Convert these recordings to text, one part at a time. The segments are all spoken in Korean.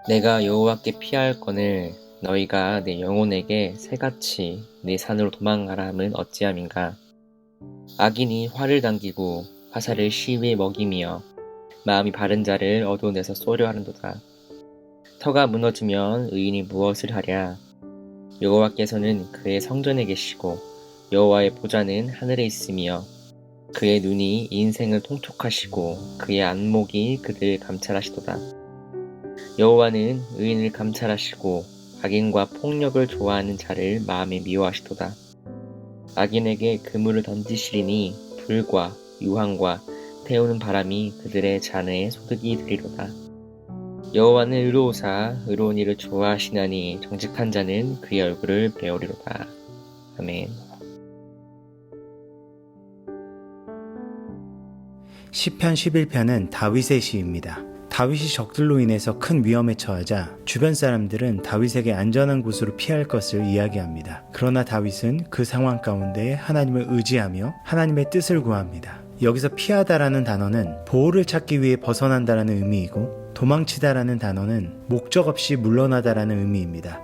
내가 여호와께 피할 건을 너희가 내 영혼에게 새같이 내 산으로 도망가라 함은 어찌함인가. 악인이 활을 당기고 화살을 시위에 먹이며 마음이 바른 자를 어두운데서 쏘려 하는도다. 터가 무너지면 의인이 무엇을 하랴. 여호와께서는 그의 성전에 계시고 여호와의 보좌는 하늘에 있으며 그의 눈이 인생을 통촉하시고 그의 안목이 그들을 감찰하시도다. 여호와는 의인을 감찰하시고 악인과 폭력을 좋아하는 자를 마음에 미워하시도다. 악인에게 그물을 던지시리니 불과 유황과 태우는 바람이 그들의 잔에 소득이 되리로다. 여호와는 의로우사 의로운 일을 좋아하시나니 정직한 자는 그의 얼굴을 배우리로다. 아멘. 시편 11편은 다윗의 시입니다. 다윗이 적들로 인해서 큰 위험에 처하자 주변 사람들은 다윗에게 안전한 곳으로 피할 것을 이야기합니다. 그러나 다윗은 그 상황 가운데 하나님을 의지하며 하나님의 뜻을 구합니다. 여기서 피하다라는 단어는 보호를 찾기 위해 벗어난다라는 의미이고, 도망치다라는 단어는 목적 없이 물러나다라는 의미입니다.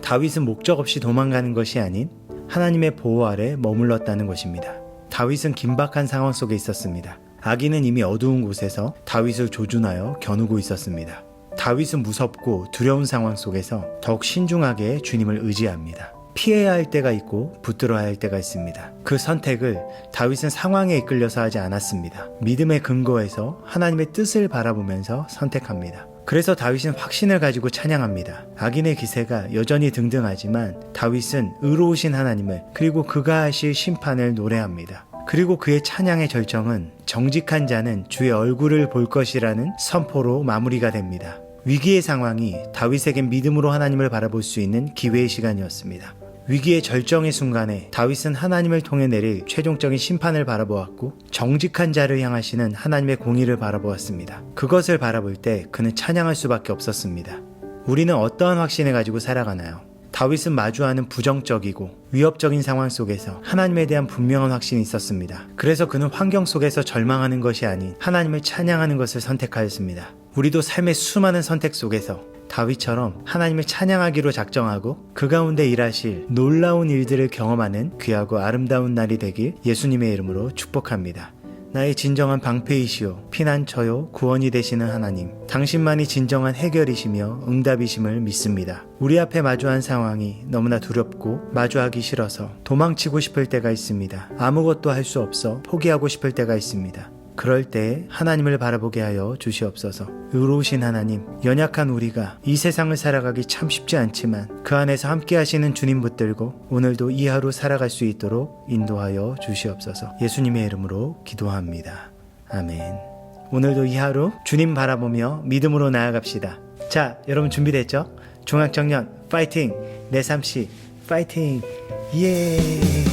다윗은 목적 없이 도망가는 것이 아닌 하나님의 보호 아래 머물렀다는 것입니다. 다윗은 긴박한 상황 속에 있었습니다. 악인은 이미 어두운 곳에서 다윗을 조준하여 겨누고 있었습니다. 다윗은 무섭고 두려운 상황 속에서 더욱 신중하게 주님을 의지합니다. 피해야 할 때가 있고 붙들어야 할 때가 있습니다. 그 선택을 다윗은 상황에 이끌려서 하지 않았습니다. 믿음의 근거에서 하나님의 뜻을 바라보면서 선택합니다. 그래서 다윗은 확신을 가지고 찬양합니다. 악인의 기세가 여전히 등등하지만 다윗은 의로우신 하나님을, 그리고 그가 하실 심판을 노래합니다. 그리고 그의 찬양의 절정은 정직한 자는 주의 얼굴을 볼 것이라는 선포로 마무리가 됩니다. 위기의 상황이 다윗에겐 믿음으로 하나님을 바라볼 수 있는 기회의 시간이었습니다. 위기의 절정의 순간에 다윗은 하나님을 통해 내릴 최종적인 심판을 바라보았고, 정직한 자를 향하시는 하나님의 공의를 바라보았습니다. 그것을 바라볼 때 그는 찬양할 수밖에 없었습니다. 우리는 어떠한 확신을 가지고 살아가나요? 다윗은 마주하는 부정적이고 위협적인 상황 속에서 하나님에 대한 분명한 확신이 있었습니다. 그래서 그는 환경 속에서 절망하는 것이 아닌 하나님을 찬양하는 것을 선택하였습니다. 우리도 삶의 수많은 선택 속에서 다윗처럼 하나님을 찬양하기로 작정하고 그 가운데 일하실 놀라운 일들을 경험하는 귀하고 아름다운 날이 되길 예수님의 이름으로 축복합니다. 나의 진정한 방패이시오 피난처요 구원이 되시는 하나님, 당신만이 진정한 해결이시며 응답이심을 믿습니다. 우리 앞에 마주한 상황이 너무나 두렵고 마주하기 싫어서 도망치고 싶을 때가 있습니다. 아무것도 할 수 없어 포기하고 싶을 때가 있습니다. 그럴 때 하나님을 바라보게 하여 주시옵소서. 의로우신 하나님, 연약한 우리가 이 세상을 살아가기 참 쉽지 않지만 그 안에서 함께 하시는 주님 붙들고 오늘도 이 하루 살아갈 수 있도록 인도하여 주시옵소서. 예수님의 이름으로 기도합니다. 아멘. 오늘도 이 하루 주님 바라보며 믿음으로 나아갑시다. 자, 여러분 준비됐죠? 중학정년 파이팅! 내 삶시 파이팅! 예!